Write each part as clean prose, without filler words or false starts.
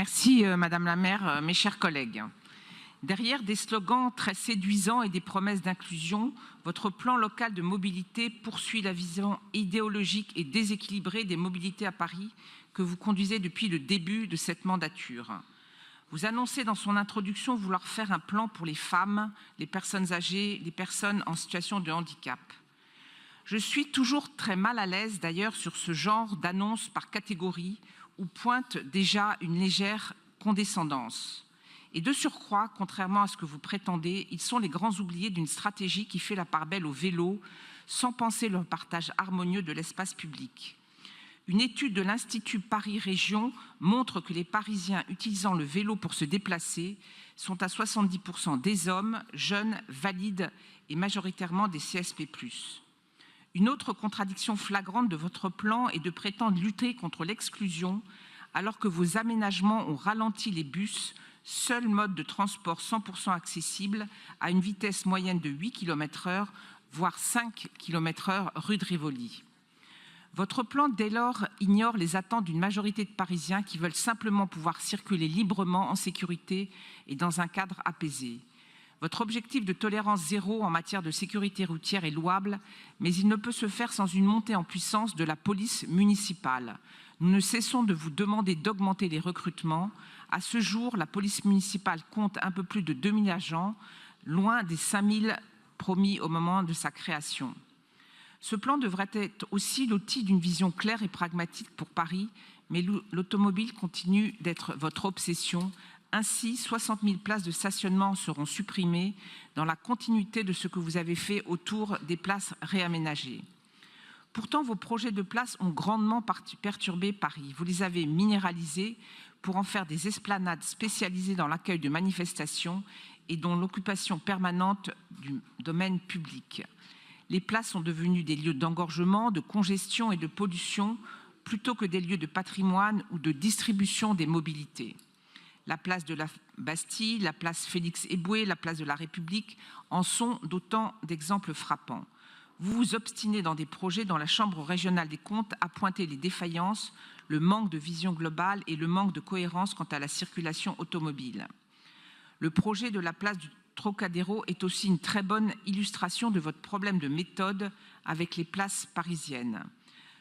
Merci Madame la maire, mes chers collègues. Derrière des slogans très séduisants et des promesses d'inclusion, votre plan local de mobilité poursuit la vision idéologique et déséquilibrée des mobilités à Paris que vous conduisez depuis le début de cette mandature. Vous annoncez dans son introduction vouloir faire un plan pour les femmes, les personnes âgées, les personnes en situation de handicap. Je suis toujours très mal à l'aise d'ailleurs sur ce genre d'annonce par catégorie où pointe déjà une légère condescendance. Et de surcroît, contrairement à ce que vous prétendez, ils sont les grands oubliés d'une stratégie qui fait la part belle au vélo sans penser le partage harmonieux de l'espace public. Une étude de l'Institut Paris Région montre que les Parisiens utilisant le vélo pour se déplacer sont à 70% des hommes, jeunes, valides et majoritairement des CSP+. Une autre contradiction flagrante de votre plan est de prétendre lutter contre l'exclusion alors que vos aménagements ont ralenti les bus, seul mode de transport 100% accessible à une vitesse moyenne de 8 km/h, voire 5 km/h rue de Rivoli. Votre plan, dès lors, ignore les attentes d'une majorité de Parisiens qui veulent simplement pouvoir circuler librement, en sécurité et dans un cadre apaisé. Votre objectif de tolérance zéro en matière de sécurité routière est louable, mais il ne peut se faire sans une montée en puissance de la police municipale. Nous ne cessons de vous demander d'augmenter les recrutements. À ce jour, la police municipale compte un peu plus de 2000 agents, loin des 5000 promis au moment de sa création. Ce plan devrait être aussi l'outil d'une vision claire et pragmatique pour Paris, mais l'automobile continue d'être votre obsession. Ainsi, 60 000 places de stationnement seront supprimées dans la continuité de ce que vous avez fait autour des places réaménagées. Pourtant, vos projets de places ont grandement perturbé Paris. Vous les avez minéralisés pour en faire des esplanades spécialisées dans l'accueil de manifestations et dont l'occupation permanente du domaine public. Les places sont devenues des lieux d'engorgement, de congestion et de pollution plutôt que des lieux de patrimoine ou de distribution des mobilités. La place de la Bastille, la place Félix-Éboué, la place de la République en sont d'autant d'exemples frappants. Vous vous obstinez dans des projets dont la Chambre régionale des comptes a pointé les défaillances, le manque de vision globale et le manque de cohérence quant à la circulation automobile. Le projet de la place du Trocadéro est aussi une très bonne illustration de votre problème de méthode avec les places parisiennes.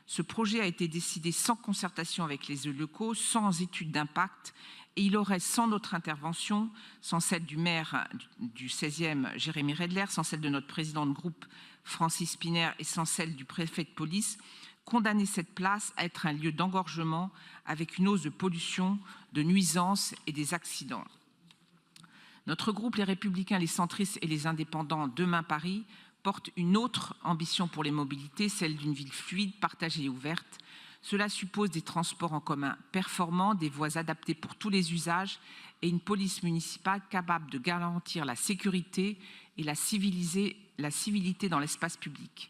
Ce projet a été décidé sans concertation avec les élus locaux, sans étude d'impact, et il aurait, sans notre intervention, sans celle du maire du 16e, Jérémy Redler, sans celle de notre président de groupe, Francis Spinner, et sans celle du préfet de police, condamné cette place à être un lieu d'engorgement avec une hausse de pollution, de nuisances et des accidents. Notre groupe, les Républicains, les Centristes et les Indépendants, Demain Paris, porte une autre ambition pour les mobilités, celle d'une ville fluide, partagée et ouverte. Cela suppose des transports en commun performants, des voies adaptées pour tous les usages et une police municipale capable de garantir la sécurité et la civilité dans l'espace public.